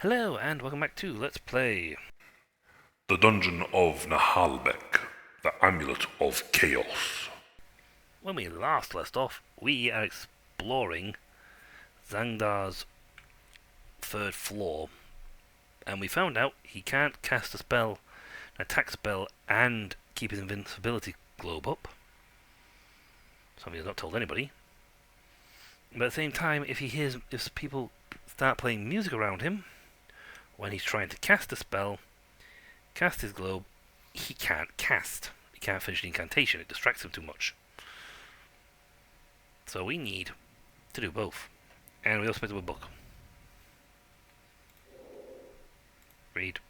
Hello, and welcome back to Let's Play. The Dungeon of Naheulbeuk, the Amulet of Chaos. When we last left off, we are exploring Zangdar's third floor, and we found out he can't cast a spell, an attack spell, and keep his invincibility globe up. Something he's not told anybody. But at the same time, if people start playing music around him, when he's trying to cast a spell, cast his globe, he can't cast. He can't finish the incantation, it distracts him too much. So we need to do both. And we also picked up a book. Read.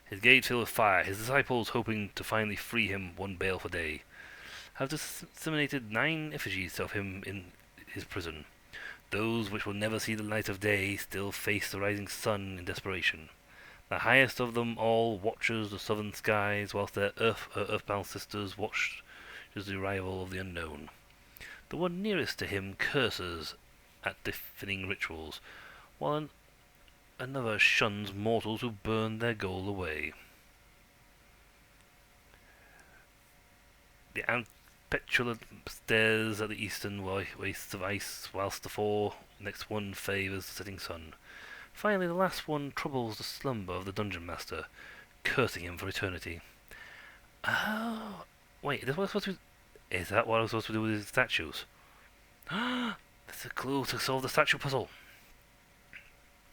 His gate filled with fire. His disciples, hoping to finally free him one baleful day, have disseminated 9 effigies of him in his prison. Those which will never see the light of day still face the rising sun in desperation. The highest of them all watches the southern skies, whilst her earthbound sisters watch the arrival of the unknown. The one nearest to him curses at deafening rituals, while another shuns mortals who burn their gold away. The petulant stares at the eastern wastes of ice, whilst the 4 next one favours the setting sun. Finally, the last one troubles the slumber of the dungeon master, cursing him for eternity. Oh, wait, is that what I was supposed to do with his statues? That's a clue to solve the statue puzzle.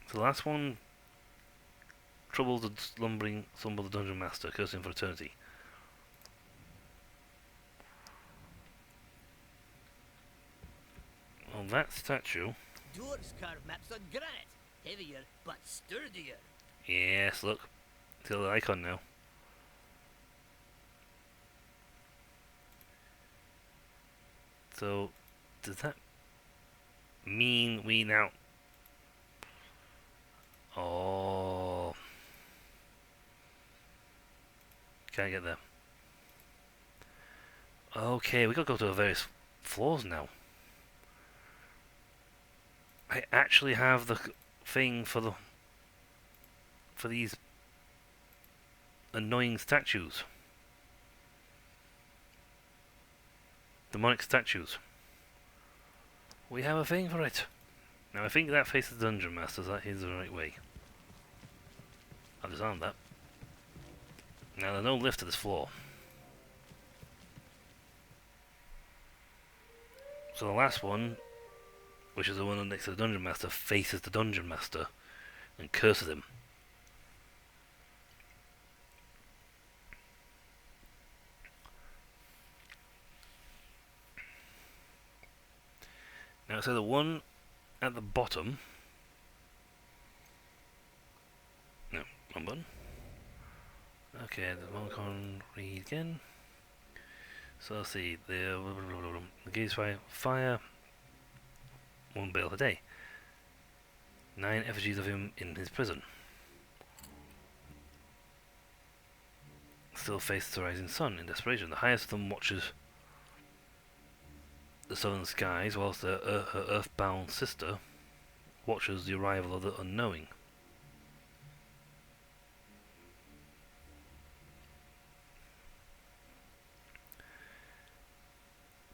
So the last one troubles the slumbering slumber of the dungeon master, cursing him for eternity. Well, that statue... Doors carved maps on granite, heavier but sturdier. Yes, look. It's got the icon now. So, does that mean we now... Oh... Can't get there. Okay, we gotta go to the various floors now. I actually have the thing for these annoying statues. Demonic statues. We have a thing for it. Now I think that faces the Dungeon Master, so that is the right way. I'll disarm that. Now there's no lift to this floor. So the last one, which is the one next to the Dungeon Master, faces the Dungeon Master and curses him. Now so the one at the bottom... No, wrong button. Okay, the one can read again. So let's see, the gaze fire, 1 bale a day. 9 effigies of him in his prison. Still faces the rising sun in desperation. The highest of them watches the southern skies, whilst her earthbound sister watches the arrival of the unknowing.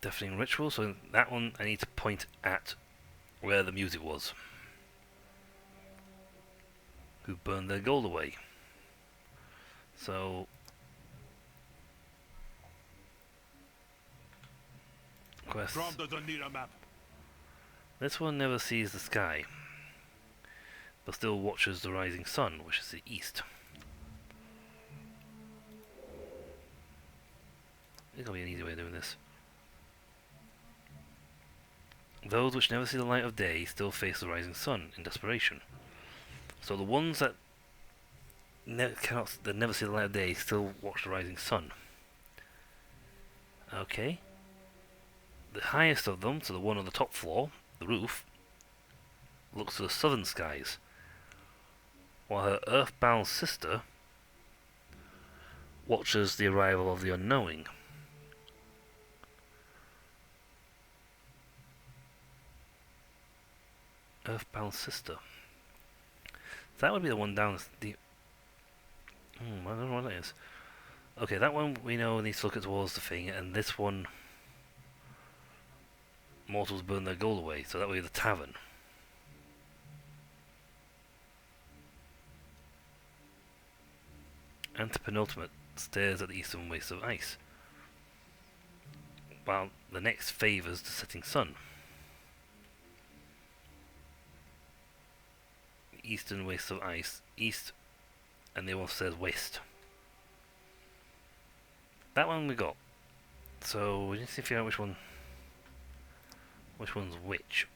Deafening ritual, so that one I need to point at where the music was. Who burned their gold away. So quest. doesn't need a map. This one never sees the sky, but still watches the rising sun, which is the east. There's gonna be an easy way of doing this. Those which never see the light of day still face the rising sun in desperation. So the ones that never see the light of day still watch the rising sun. Okay. The highest of them, so the one on the top floor, the roof, looks to the southern skies, while her earthbound sister watches the arrival of the unknowing. Earthbound Sister. That would be the one down the... I don't know what that is. Okay, that one we know needs to look towards the thing, and this one... Mortals burn their gold away, so that would be the tavern. Antepenultimate stares at the eastern waste of ice, while the next favours the setting sun. Eastern waste of ice, east, and the other one says west. That one we got. So we need to figure out which one's which.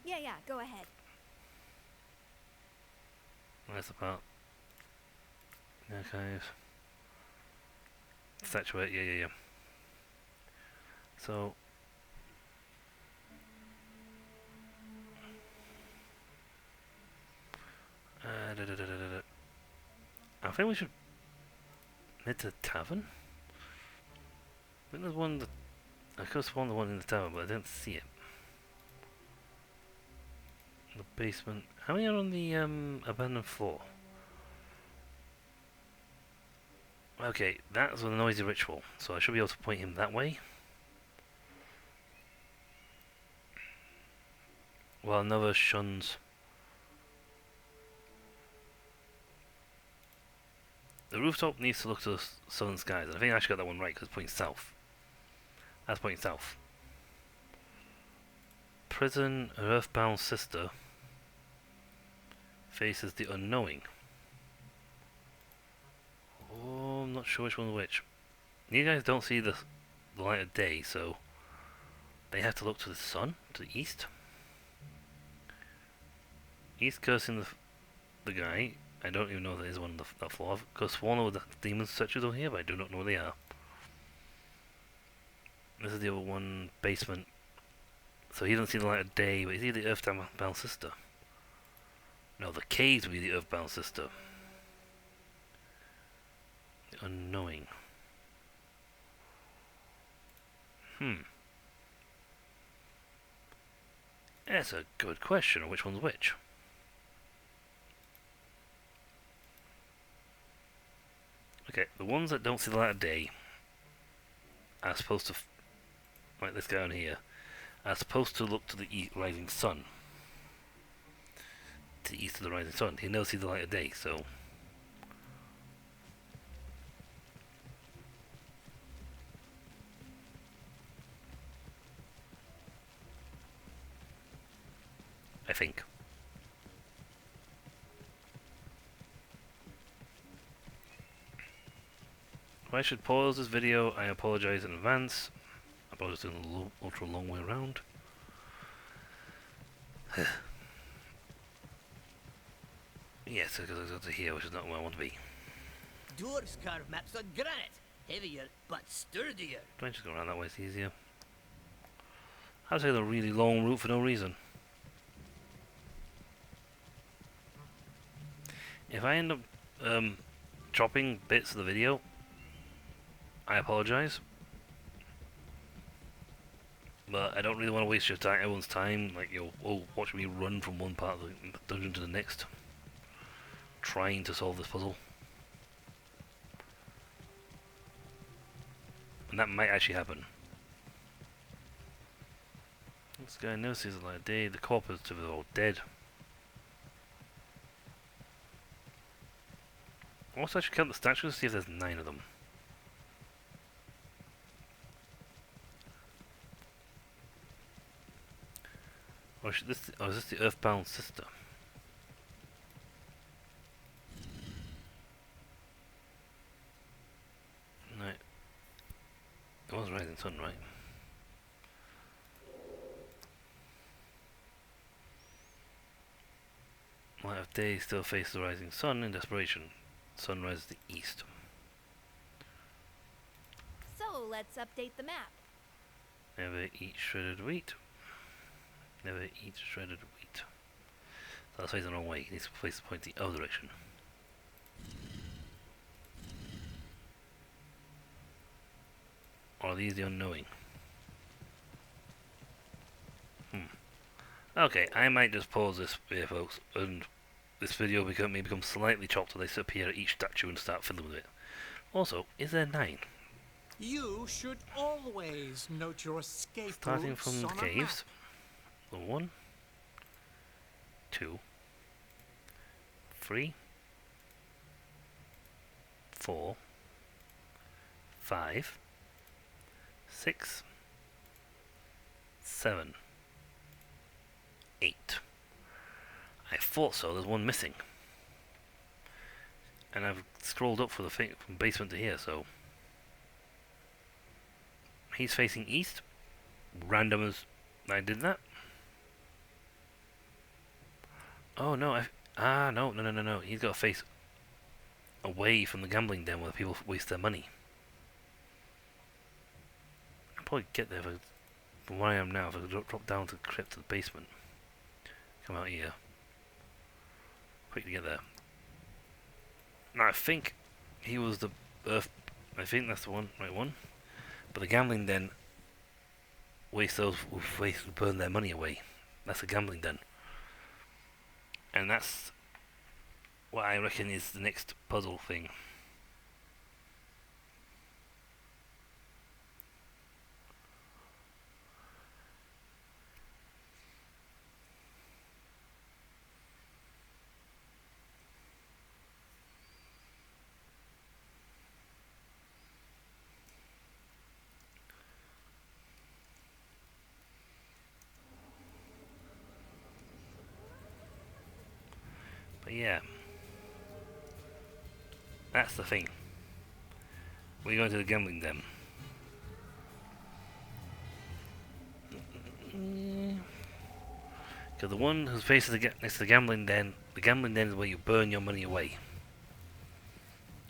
Yeah, go ahead. That's the part. Archives. Statuette, yeah. So... I think we should head to the tavern. I think there's one that... I could have spawned the one in the tavern, but I didn't see it. The basement... How many are on the abandoned floor? Okay, that's a noisy ritual, so I should be able to point him that way. While another shuns... The rooftop needs to look to the southern skies, and I think I actually got that one right because it's pointing south. That's pointing south. Prison, her earthbound sister faces the unknowing. Oh, I'm not sure which one's which. You guys don't see the light of day, so they have to look to the sun, to the east. He's cursing the guy. I don't even know if there is one on that floor. I've got sworn over the demon statues on here, but I do not know where they are. This is the other one, basement. So he doesn't see the light of day, but is he the earthbound sister? No, the caves will be the earthbound sister. The unknowing. That's a good question, which one's which? Okay, the ones that don't see the light of day are supposed to, like this guy on here, are supposed to look to the rising sun. To the east of the rising sun. He knows see the light of day, so... I think. If I should pause this video, I apologize in advance. I apologize doing the ultra long way around. Yes, because I got to here, which is not where I want to be. Dwarves carve maps on granite. Heavier, but sturdier. Do I just go around that way? It's easier. I'll take the really long route for no reason. If I end up chopping bits of the video, I apologize. But I don't really want to waste everyone's time. Like, you'll watch me run from one part of the dungeon to the next, trying to solve this puzzle. And that might actually happen. This guy never sees the light of day. The corpses are all dead. Let's actually count the statues, see if there's 9 of them. Or is this the Earthbound sister? Right. It was Rising Sun, right? Light of day still faces the rising sun in desperation. Sun rises to the east. So, let's update the map. Never eat shredded wheat. Never eat shredded wheat. So that's facing the wrong way. He needs to place the point the other direction. Or are these the unknowing? Okay, I might just pause this here, folks, and this video may become slightly chopped as I sit up here at each statue and start fiddling with it. Also, is there 9? You should always note your escape Starting routes from the on a caves. map. So 1, 2, 3, 4, 5, 6, 7, 8. I thought so, there's one missing. And I've scrolled up for the thing from basement to here, so he's facing east. Random as I did that. Oh no, no. He's got to face away from the gambling den where people waste their money. I'll probably get there from where I am now if I drop down to the crypt to the basement. Come out here. Quick to get there. Now I think he was the I think that's the right one. But the gambling den waste those who burn their money away. That's a gambling den. And that's what I reckon is the next puzzle thing. But yeah, that's the thing. We're going to the gambling den. Because the one who's faces next to the gambling den is where you burn your money away.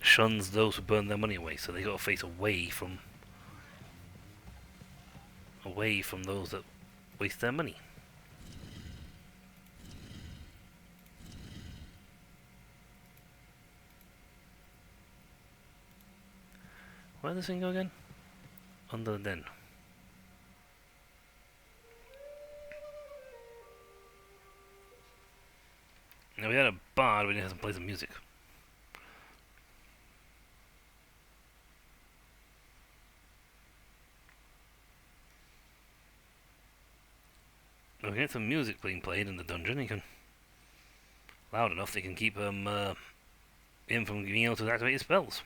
Shuns those who burn their money away, so they got to face away from those that waste their money. Where does this thing go again? Under the den. Now we had a bard, we didn't have to play some music. We can get some music being played in the dungeon. You can loud enough they can keep him from being able to activate his spells.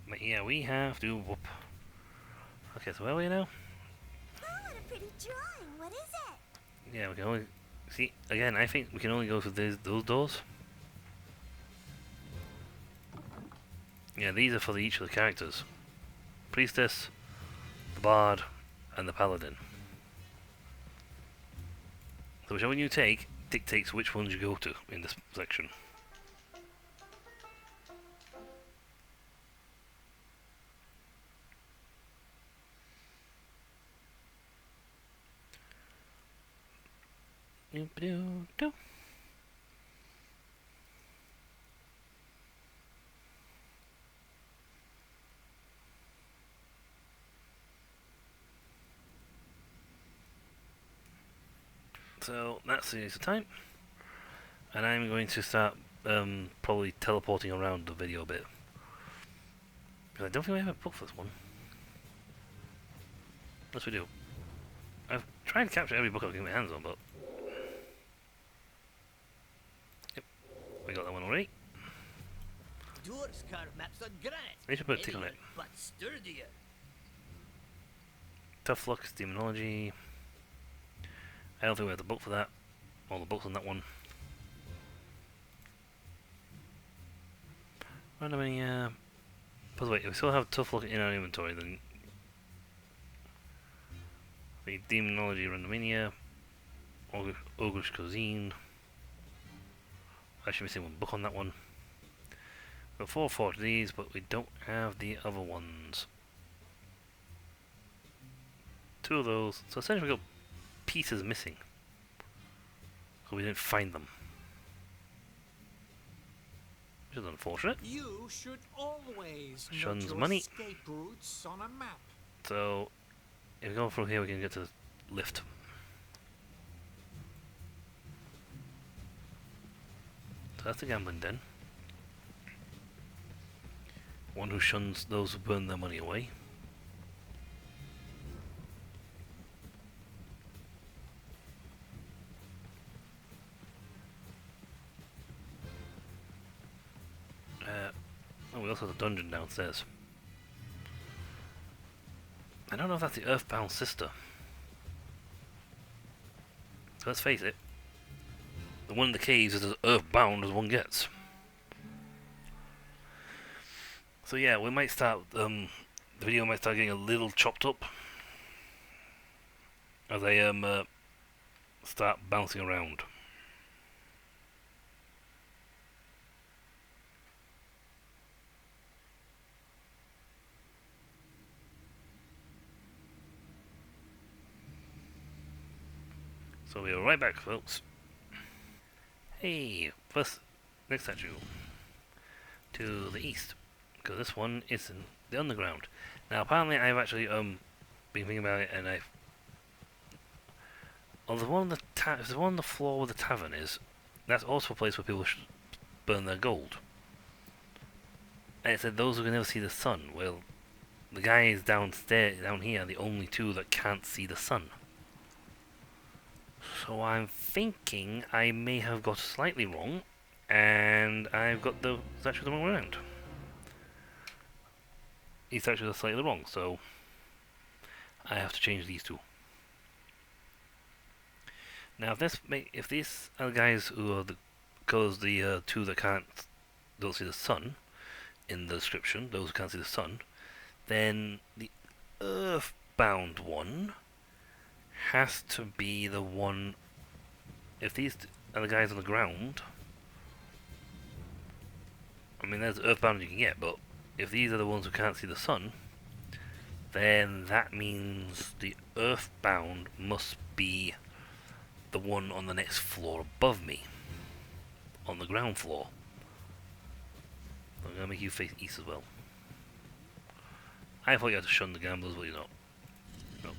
But yeah, we have to whoop. Okay, so where are we now? Oh, what a pretty drawing. What is it? Yeah, we can only see again. I think we can only go through those doors. Yeah, these are for each of the characters: priestess, the bard, and the paladin. So whichever one you take dictates which ones you go to in this section. Do. So that's the use of time, and I'm going to start probably teleporting around the video a bit, because I don't think we have a book for this one. Yes, we do. I've tried to capture every book I can get my hands on, but yep, we got that one already. Dwarves carve maps on granite. They should put a tick on it. Heavier, but sturdier. Tough Luck, Demonology. I don't think we have the book for that. All the books on that one. Random any, by the way, if we still have Tough Luck in our inventory, then the Demonology, Randomania, Ogrish Cuisine. I should be seeing one book on that one. We've got 4 of these, but we don't have the other ones. 2 of those. So essentially we got pieces missing. So we didn't find them. Which is unfortunate. You should always note Shun's your money. escape routes on a map. So, if we go from here, we can get to the lift. So that's the gambling den. One who shuns those who burn their money away. Oh, we also have the dungeon downstairs. I don't know if that's the Earthbound sister. So let's face it, the one in the caves is as earthbound as one gets. So yeah, we might start, the video might start getting a little chopped up as I start bouncing around. So we'll be right back, folks. Hey, next statue to the east, because this one is in the underground. Now, apparently, I've actually been thinking about it, and the one on the floor where the tavern is, that's also a place where people should burn their gold. And it said those who can never see the sun. Well, the guys down here, are the only two that can't see the sun. So I'm thinking I may have got slightly wrong, and I've got the statue the wrong way around. These statues are slightly wrong, so I have to change these two. Now, if these are the guys who are the two that don't see the sun in the description, those who can't see the sun, then the Earthbound one has to be the one. If these are the guys on the ground, I mean, there's Earthbound you can get, but if these are the ones who can't see the sun, then that means the Earthbound must be the one on the next floor above me, on the ground floor. I'm gonna make you face east as well. I thought you had to shun the gamblers, but you're not. No.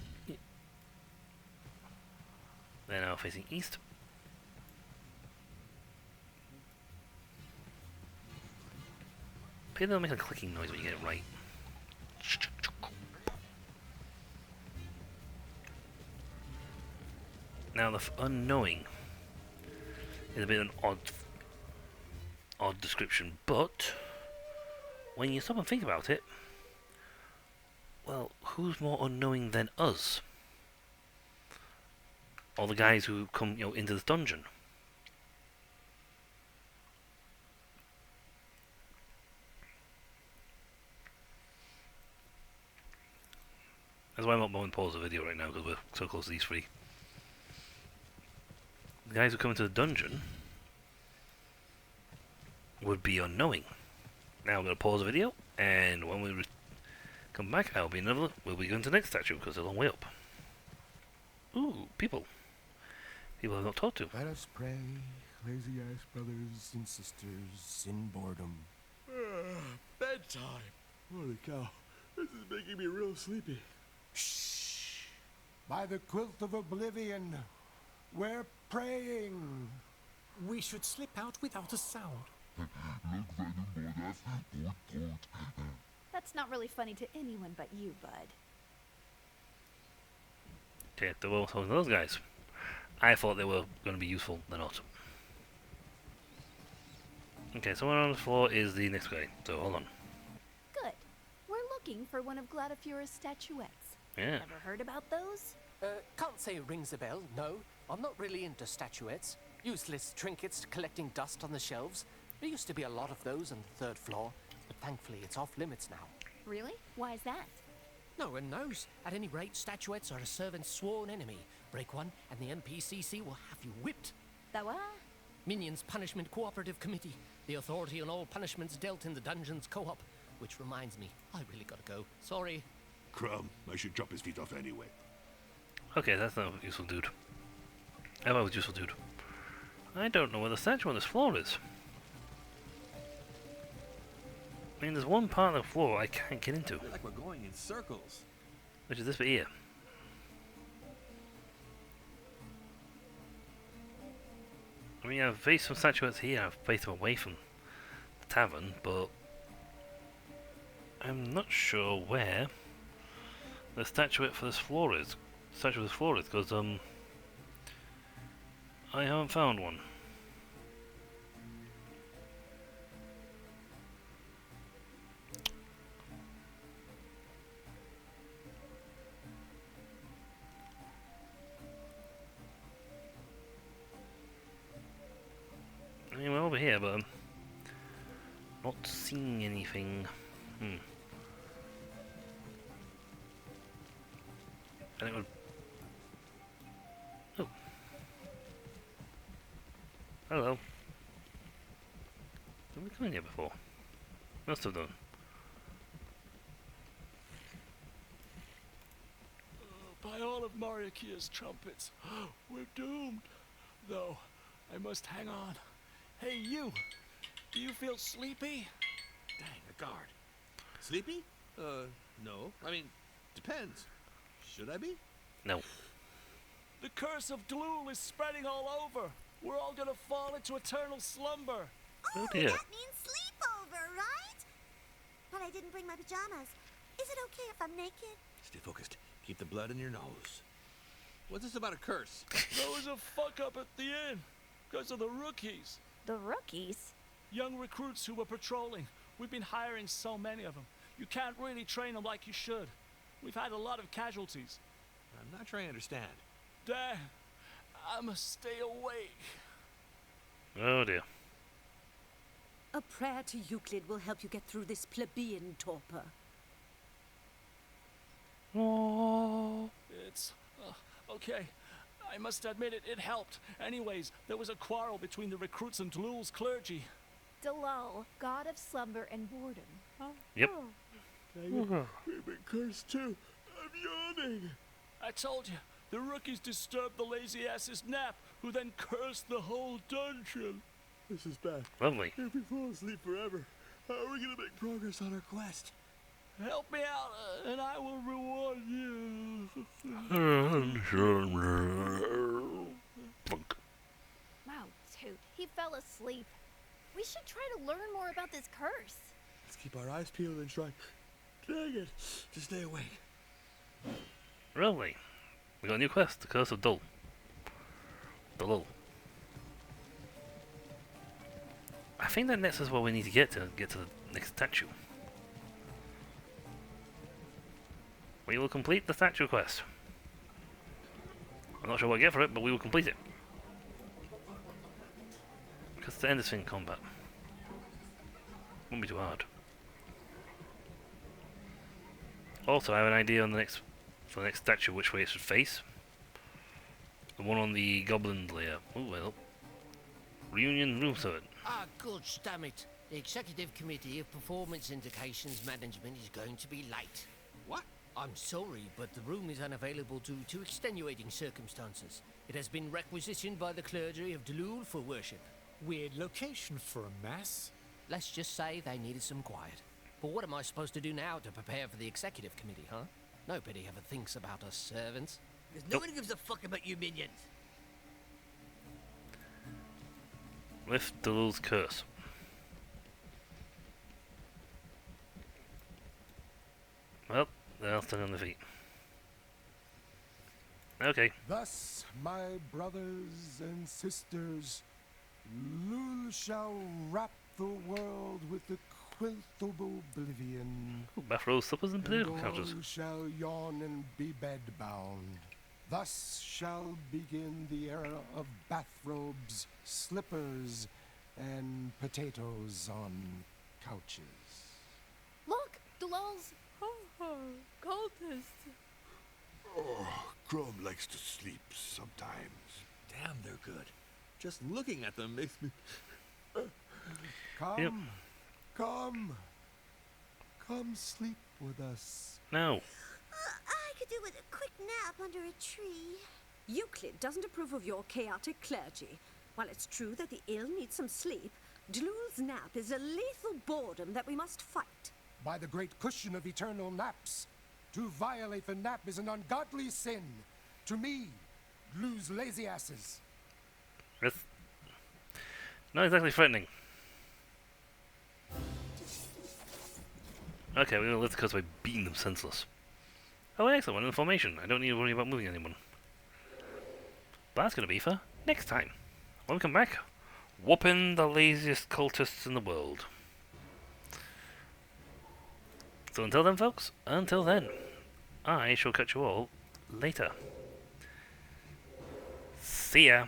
They're now facing east. Maybe they'll make a clicking noise when you get it right. Now the unknowing is a bit of an odd description, but when you stop and think about it, well, who's more unknowing than us? Or the guys who come, into this dungeon? That's why I'm not going to pause the video right now, because we're so close to these three. The guys who come into the dungeon would be unknowing. Now I'm going to pause the video, and when we come back, we'll be going to the next statue, because they're a long way up. Ooh, people. People I've not talked to. Let us pray, lazy-ass brothers and sisters in boredom. Bedtime. Holy cow, this is making me real sleepy. Shh! By the quilt of oblivion, we're praying. We should slip out without a sound. That's not really funny to anyone but you, bud. Okay, there were some of those guys. I thought they were going to be useful, they're not. Okay, someone on the floor is the next guy, so hold on. Good. We're looking for one of Gladifura's statuettes. Yeah. Ever heard about those? Can't say it rings a bell, no. I'm not really into statuettes. Useless trinkets collecting dust on the shelves. There used to be a lot of those on the third floor, but thankfully it's off limits now. Really? Why is that? No one knows. At any rate, statuettes are a servant's sworn enemy. Break one, and the MPCC will have you whipped. The what? Minions Punishment Cooperative Committee, the authority on all punishments dealt in the Dungeons Co-op. Which reminds me, I really gotta go. Sorry. Crumb, I should chop his feet off anyway. Okay, that's not a useful dude. I thought it was useful dude. I don't know where the statue on this floor is. I mean, there's one part of the floor I can't get into, I feel like we're going in circles. which is this bit here. I mean, I've faced some statuettes here, I've faced them away from the tavern, but I'm not sure where the statuette for this floor is. Statue of this floor is, because I haven't found one. I mean, we're over here, but I'm not seeing anything. And it would. Oh. Hello. Have we come in here before? Must have done. By all of Mariakia's trumpets, we're doomed. Though, I must hang on. Hey, you! Do you feel sleepy? Dang, a guard. Sleepy? No. I mean, depends. Should I be? No. The curse of Dlul is spreading all over. We're all gonna fall into eternal slumber. Oh dear. That means sleepover, right? But I didn't bring my pajamas. Is it okay if I'm naked? Stay focused. Keep the blood in your nose. What's this about a curse? There was a fuck up at the inn because of the rookies. The rookies? Young recruits who were patrolling. We've been hiring so many of them. You can't really train them like you should. We've had a lot of casualties. I'm not trying to understand. Dad, I must stay awake. Oh dear. A prayer to Euclid will help you get through this plebeian torpor. Oh. It's... okay. I must admit it helped. Anyways, there was a quarrel between the recruits and Dlul's clergy. Delal, god of slumber and boredom. Yep. We've been cursed too. I'm yawning. I told you, the rookies disturbed the lazy ass's nap, who then cursed the whole dungeon. This is bad. Lovely. If we fall asleep forever, how are we gonna make progress on our quest? Help me out, and I will reward you. Wow, Toot, he fell asleep. We should try to learn more about this curse. Let's keep our eyes peeled and try. Dang it, to stay awake. Really? We got a new quest, the Curse of Dull. Dull. I think that next is where we need to get to the next statue. We will complete the statue quest. I'm not sure what I get for it, but we will complete it. Because to end this thing in combat. Won't be too hard. Also, I have an idea on for the next statue which way it should face. The one on the goblin layer. Oh well. Reunion room summit. Ah, gosh, damn it. The Executive Committee of Performance Indications Management is going to be late. What? I'm sorry, but the room is unavailable due to extenuating circumstances. It has been requisitioned by the clergy of Dlul for worship. Weird location for a mass. Let's just say they needed some quiet. But what am I supposed to do now to prepare for the Executive Committee, huh? Nobody ever thinks about us servants. Because nobody gives a fuck about you minions. Lift Dulul's curse. Well, they're all still on their feet. Okay. Thus, my brothers and sisters, Lul shall wrap the world with the quilt of oblivion. Ooh, bathrobe slippers and political all counters. shall yawn and be bedbound. Thus shall begin the era of bathrobes, slippers, and potatoes on couches. Look, Delal's cultist. Oh, Chrome likes to sleep sometimes. Damn, they're good. Just looking at them makes me... Come, Yep. come, come sleep with us. No. I could do with a quick nap under a tree. Euclid doesn't approve of your chaotic clergy. While it's true that the ill need some sleep, Dlul's nap is a lethal boredom that we must fight. By the great cushion of eternal naps, to violate the nap is an ungodly sin. To me, Dlul's lazy asses. That's not exactly threatening. Okay, we're gonna lift the coast by beating them senseless. Oh, excellent, one in formation. I don't need to worry about moving anyone. But that's gonna be for next time. When we come back, whooping the laziest cultists in the world. So until then, folks, until then, I shall catch you all later. See ya.